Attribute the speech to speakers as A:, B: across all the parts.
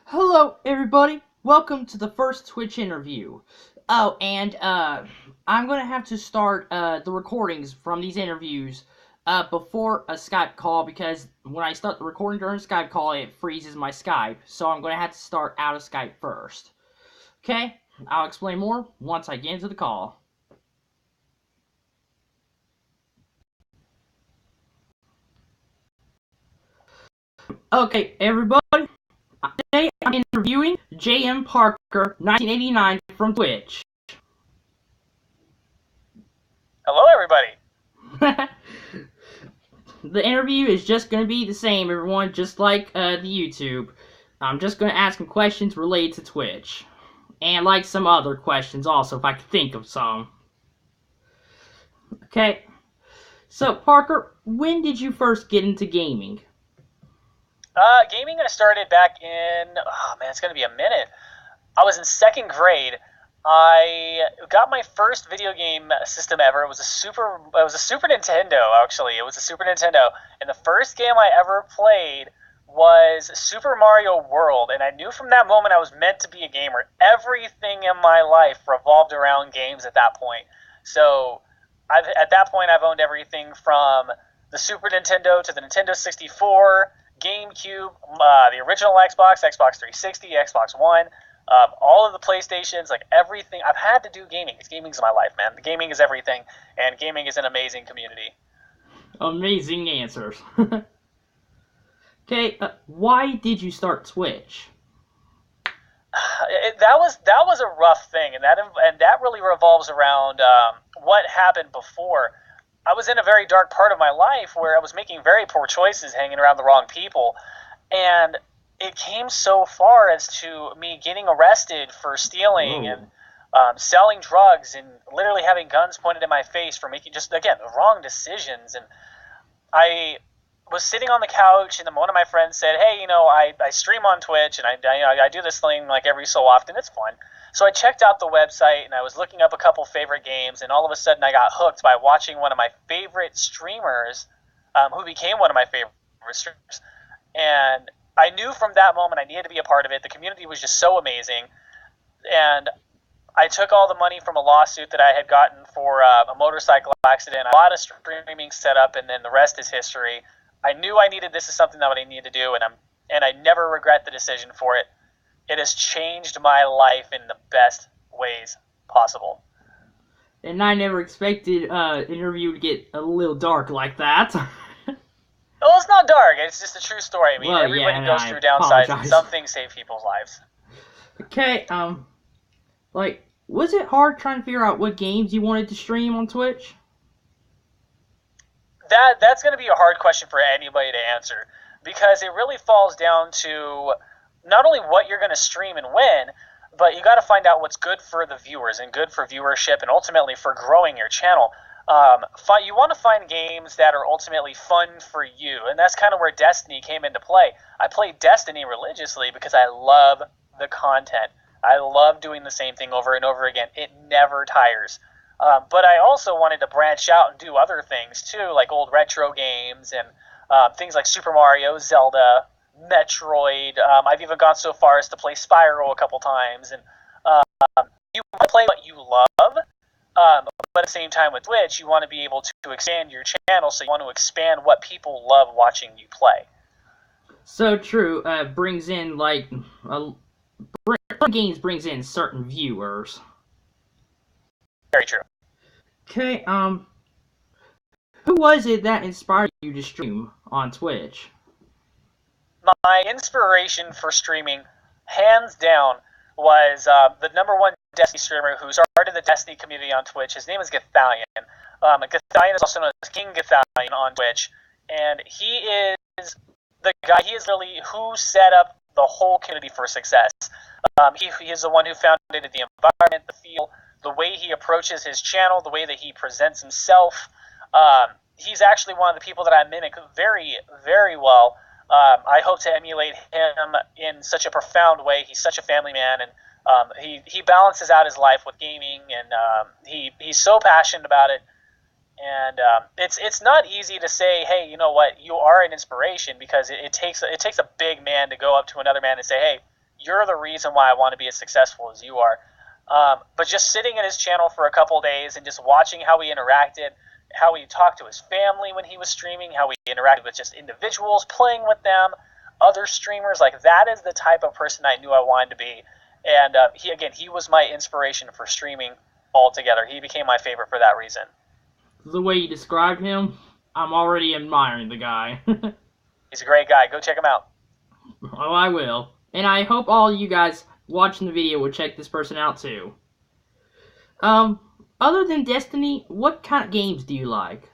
A: Hello, everybody. Welcome to the first Twitch interview. Oh, and I'm gonna have to start the recordings from these interviews before a Skype call because when I start the recording during a Skype call, it freezes my Skype. So I'm gonna have to start out of Skype first. Okay? I'll explain more once I get into the call. Okay, everybody. Today I'm interviewing JMParker1989 from Twitch.
B: Hello, everybody.
A: The interview is just going to be the same, everyone, just like the YouTube. I'm just going to ask him questions related to Twitch. And like some other questions also, if I can think of some. Okay. So, Parker, when did you first get into gaming?
B: Gaming I started back in, oh man, it's going to be a minute. I was in second grade. I got my first video game system ever. It was a Super Nintendo, actually. It was a Super Nintendo. And the first game I ever played was Super Mario World. And I knew from that moment I was meant to be a gamer. Everything in my life revolved around games at that point. So at that point, I've owned everything from the Super Nintendo to the Nintendo 64, GameCube, the original Xbox, Xbox 360, Xbox One, all of the PlayStations, like everything. I've had to do gaming. Gaming's my life, man. The gaming is everything, and gaming is an amazing community.
A: Amazing answers. Okay, why did you start Twitch?
B: That was a rough thing, and that really revolves around what happened before. I was in a very dark part of my life where I was making very poor choices, hanging around the wrong people, and it came so far as to me getting arrested for stealing and selling drugs and literally having guns pointed at my face for making just again the wrong decisions. And I was sitting on the couch, and then one of my friends said, "Hey, I stream on Twitch, and I do this thing like every so often. It's fun." So I checked out the website, and I was looking up a couple favorite games, and all of a sudden I got hooked by watching one of my favorite streamers, who became one of my favorite streamers. And I knew from that moment I needed to be a part of it. The community was just so amazing, and I took all the money from a lawsuit that I had gotten for a motorcycle accident. I bought a streaming setup, and then the rest is history. I knew I needed this is something that I needed to do, and I never regret the decision for it. It has changed my life in the best ways possible.
A: And I never expected interview to get a little dark like that.
B: Well, it's not dark. It's just a true story. I mean,
A: Well,
B: everybody
A: yeah,
B: goes
A: I
B: through downsides, and
A: apologize.
B: some things save people's lives.
A: Okay, was it hard trying to figure out what games you wanted to stream on Twitch?
B: That's going to be a hard question for anybody to answer because it really falls down to not only what you're going to stream and when, but you got to find out what's good for the viewers and good for viewership and ultimately for growing your channel. You want to find games that are ultimately fun for you, and that's kind of where Destiny came into play. I play Destiny religiously because I love the content. I love doing the same thing over and over again. It never tires. But I also wanted to branch out and do other things too, like old retro games and things like Super Mario, Zelda, Metroid. I've even gone so far as to play Spyro a couple times. And you play what you love, but at the same time with Twitch, you want to be able to expand your channel, so you want to expand what people love watching you play.
A: So true. Brings in games brings in certain viewers.
B: Very true.
A: Okay, who was it that inspired you to stream on Twitch?
B: My inspiration for streaming, hands down, was the number one Destiny streamer who started the Destiny community on Twitch. His name is Gathalion. Gathalion is also known as King Gathalion on Twitch, and he is the guy. He is really who set up the whole community for success. He is the one who founded the environment, the feel, the way he approaches his channel, the way that he presents himself. He's actually one of the people that I mimic very, very well. I hope to emulate him in such a profound way. He's such a family man, and he balances out his life with gaming, and he's so passionate about it. And it's not easy to say, hey, you know what, you are an inspiration, because it takes a big man to go up to another man and say, hey, you're the reason why I want to be as successful as you are. But just sitting in his channel for a couple of days and just watching how he interacted, how he talked to his family when he was streaming, how he interacted with just individuals, playing with them, other streamers, like that is the type of person I knew I wanted to be. And he was my inspiration for streaming altogether. He became my favorite for that reason.
A: The way you described him, I'm already admiring the guy.
B: He's a great guy. Go check him out.
A: Oh, I will. And I hope all you guys watching the video will check this person out too. Other than Destiny, what kind of games do you like?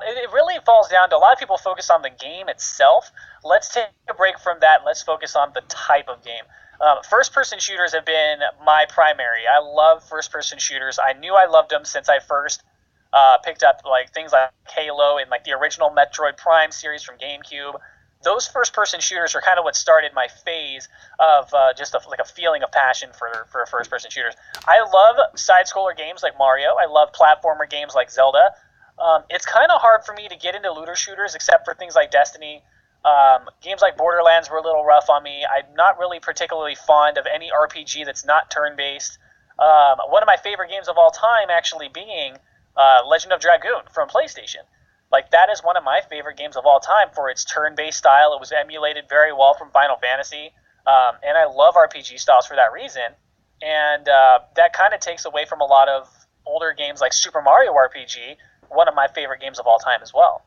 B: It really falls down to a lot of people focus on the game itself. Let's take a break from that and let's focus on the type of game. First-person shooters have been my primary. I love first-person shooters. I knew I loved them since I first picked up like things like Halo and like the original Metroid Prime series from GameCube. Those first-person shooters are kind of what started my phase of just like a feeling of passion for first-person shooters. I love side-scroller games like Mario. I love platformer games like Zelda. It's kind of hard for me to get into looter shooters except for things like Destiny. Games like Borderlands were a little rough on me. I'm not really particularly fond of any RPG that's not turn-based. One of my favorite games of all time actually being Legend of Dragoon from PlayStation. Like, that is one of my favorite games of all time for its turn-based style. It was emulated very well from Final Fantasy, and I love RPG styles for that reason. And that kind of takes away from a lot of older games like Super Mario RPG, one of my favorite games of all time as well.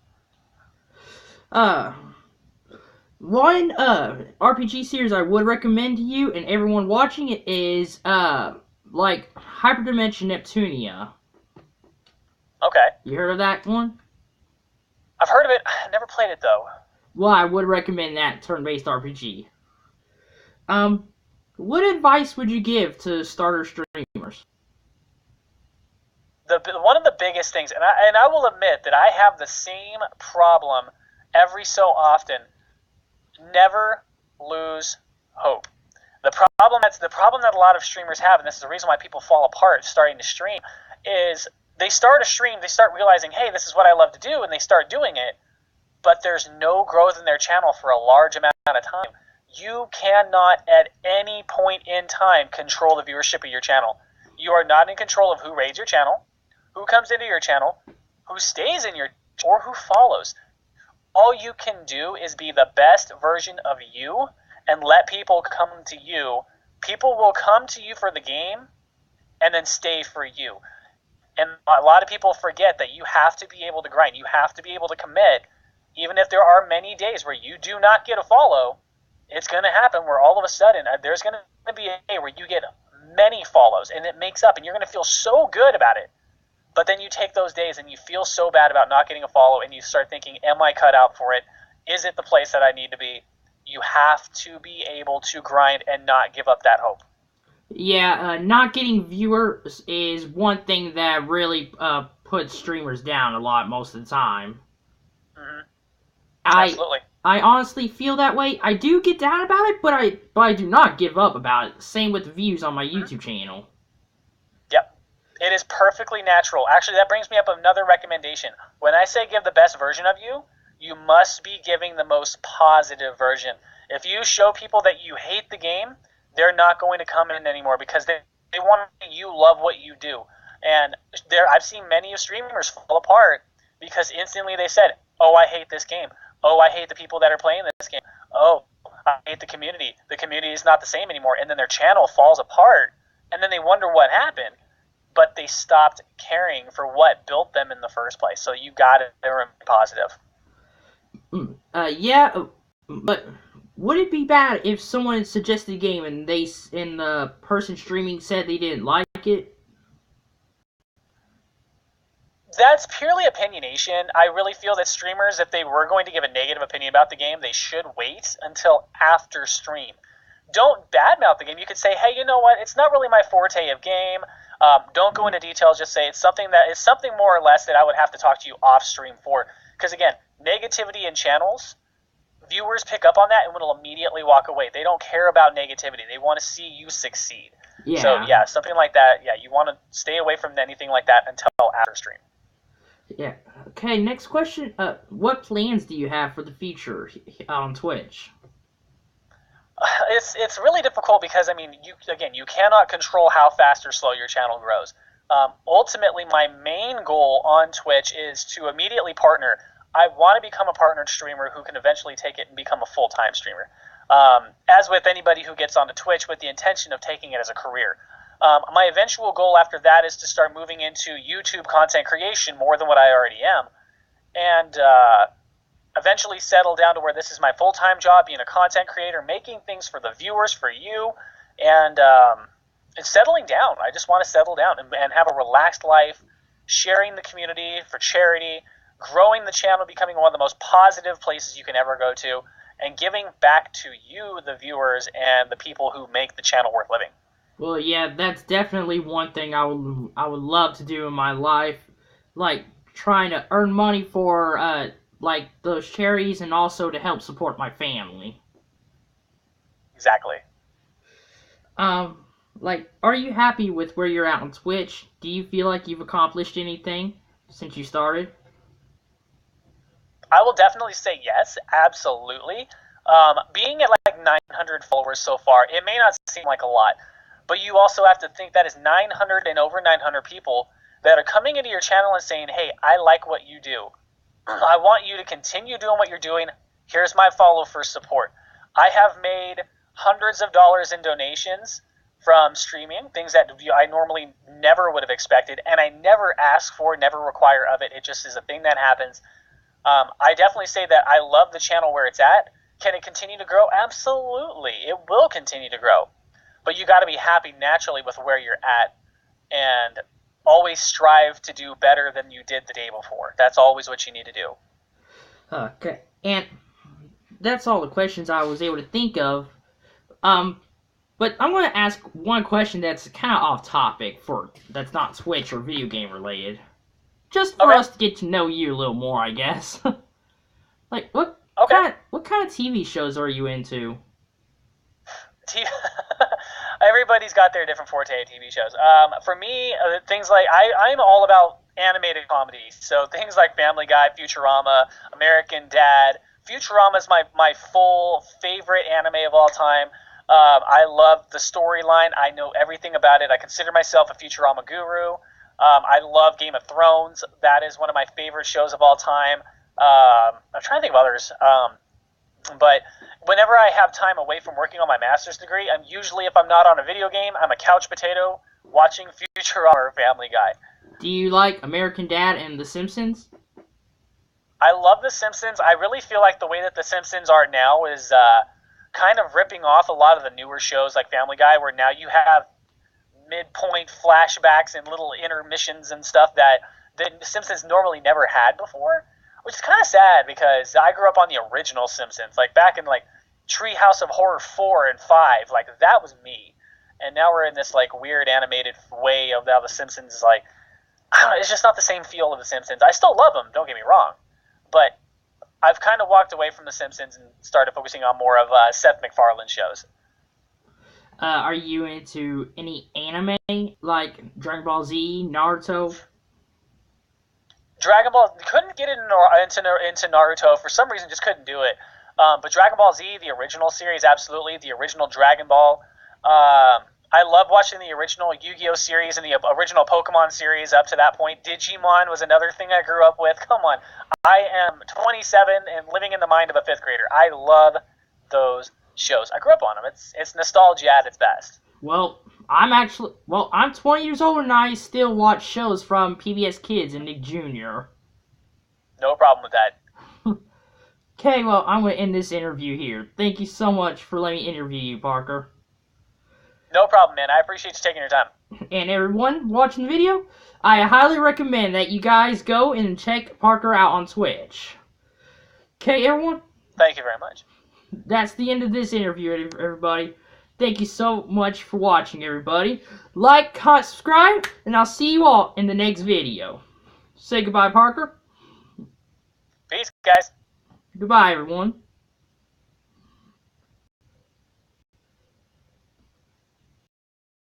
A: One RPG series I would recommend to you and everyone watching it is like Hyperdimension Neptunia.
B: Okay.
A: You heard of that one?
B: I've heard of it. I never played it though.
A: Well, I would recommend that turn-based RPG. What advice would you give to starter streamers?
B: One of the biggest things, and I will admit that I have the same problem every so often. Never lose hope. The problem that a lot of streamers have, and this is the reason why people fall apart starting to stream, is they start a stream, they start realizing, hey, this is what I love to do, and they start doing it, but there's no growth in their channel for a large amount of time. You cannot at any point in time control the viewership of your channel. You are not in control of who raids your channel, who comes into your channel, who stays in your channel, or who follows. All you can do is be the best version of you and let people come to you. People will come to you for the game and then stay for you. And a lot of people forget that you have to be able to grind. You have to be able to commit. Even if there are many days where you do not get a follow, it's going to happen where all of a sudden there's going to be a day where you get many follows and it makes up and you're going to feel so good about it. But then you take those days and you feel so bad about not getting a follow and you start thinking, am I cut out for it? Is it the place that I need to be? You have to be able to grind and not give up that hope.
A: Yeah, not getting viewers is one thing that really puts streamers down a lot most of the time.
B: Mm-hmm. Absolutely.
A: I honestly feel that way. I do get down about it, but I do not give up about it. Same with the views on my YouTube channel.
B: Yep. It is perfectly natural. Actually, that brings me up another recommendation. When I say give the best version of you, you must be giving the most positive version. If you show people that you hate the game, they're not going to come in anymore because they want you love what you do. And I've seen many of streamers fall apart because instantly they said, oh, I hate this game. Oh, I hate the people that are playing this game. Oh, I hate the community. The community is not the same anymore. And then their channel falls apart. And then they wonder what happened. But they stopped caring for what built them in the first place. So you got to remain positive.
A: Yeah, but would it be bad if someone suggested a game and the person streaming said they didn't like it?
B: That's purely opinionation. I really feel that streamers, if they were going to give a negative opinion about the game, they should wait until after stream. Don't badmouth the game. You could say, hey, you know what? It's not really my forte of game. Don't go into details. Just say it's something more or less that I would have to talk to you off stream for. Because again, negativity in channels, viewers pick up on that and will immediately walk away. They don't care about negativity. They want to see you succeed.
A: Yeah.
B: So yeah, something like that. Yeah, you want to stay away from anything like that until after stream.
A: Yeah. Okay, next question. What plans do you have for the future on Twitch?
B: It's really difficult because I mean you cannot control how fast or slow your channel grows. Ultimately, my main goal on Twitch is to immediately partner. I want to become a partnered streamer who can eventually take it and become a full-time streamer. As with anybody who gets onto Twitch with the intention of taking it as a career. My eventual goal after that is to start moving into YouTube content creation more than what I already am, and eventually settle down to where this is my full-time job, being a content creator, making things for the viewers, for you, and settling down. I just want to settle down and have a relaxed life, sharing the community for charity, growing the channel, becoming one of the most positive places you can ever go to, and giving back to you, the viewers, and the people who make the channel worth living.
A: Well, yeah, that's definitely one thing I would love to do in my life, like trying to earn money for like those charities and also to help support my family.
B: Exactly.
A: Like, are you happy with where you're at on Twitch? Do you feel like you've accomplished anything since you started?
B: I will definitely say yes, absolutely. Being at like 900 followers so far, it may not seem like a lot, but you also have to think that is 900 and over 900 people that are coming into your channel and saying, hey, I like what you do. I want you to continue doing what you're doing. Here's my follow for support. I have made hundreds of dollars in donations from streaming, things that I normally never would have expected, and I never ask for, never require of it. It just is a thing that happens. I definitely say that I love the channel where it's at. Can it continue to grow? Absolutely. It will continue to grow. But you got to be happy naturally with where you're at and always strive to do better than you did the day before. That's always what you need to do.
A: Okay, and that's all the questions I was able to think of. But I'm going to ask one question that's kind of off topic that's not Twitch or video game related. Just for us to get to know you a little more, I guess. Like, what kind of TV shows are you into?
B: Everybody's got their different forte of TV shows. For me, things like I'm all about animated comedies. So things like Family Guy, Futurama, American Dad. Futurama is my full favorite anime of all time. I love the storyline. I know everything about it. I consider myself a Futurama guru. I love Game of Thrones. That is one of my favorite shows of all time. I'm trying to think of others. But whenever I have time away from working on my master's degree, I'm usually, if I'm not on a video game, I'm a couch potato watching Futurama or Family Guy.
A: Do you like American Dad and The Simpsons?
B: I love The Simpsons. I really feel like the way that The Simpsons are now is kind of ripping off a lot of the newer shows like Family Guy, where now you have midpoint flashbacks and little intermissions and stuff that The Simpsons normally never had before. Which is kind of sad because I grew up on the original Simpsons, like back in like Treehouse of Horror 4 and 5, like that was me. And now we're in this like weird animated way of how the Simpsons is like, I don't know, it's just not the same feel of the Simpsons. I still love them, don't get me wrong, but I've kind of walked away from the Simpsons and started focusing on more of Seth MacFarlane shows.
A: Are you into any anime like Dragon Ball Z, Naruto?
B: Dragon Ball, couldn't get into Naruto for some reason, just couldn't do it. But Dragon Ball Z, the original series, absolutely. The original Dragon Ball. I love watching the original Yu-Gi-Oh series and the original Pokemon series up to that point. Digimon was another thing I grew up with. Come on. I am 27 and living in the mind of a 5th grader. I love those shows. I grew up on them. It's nostalgia at its best.
A: Well, I'm 20 years old and I still watch shows from PBS Kids and Nick Jr.
B: No problem with that.
A: Okay, well, I'm going to end this interview here. Thank you so much for letting me interview you, Parker.
B: No problem, man. I appreciate you taking your time.
A: And everyone watching the video, I highly recommend that you guys go and check Parker out on Twitch. Okay, everyone?
B: Thank you very much.
A: That's the end of this interview, everybody. Thank you so much for watching, everybody. Like, comment, subscribe, and I'll see you all in the next video. Say goodbye, Parker.
B: Peace, guys.
A: Goodbye, everyone.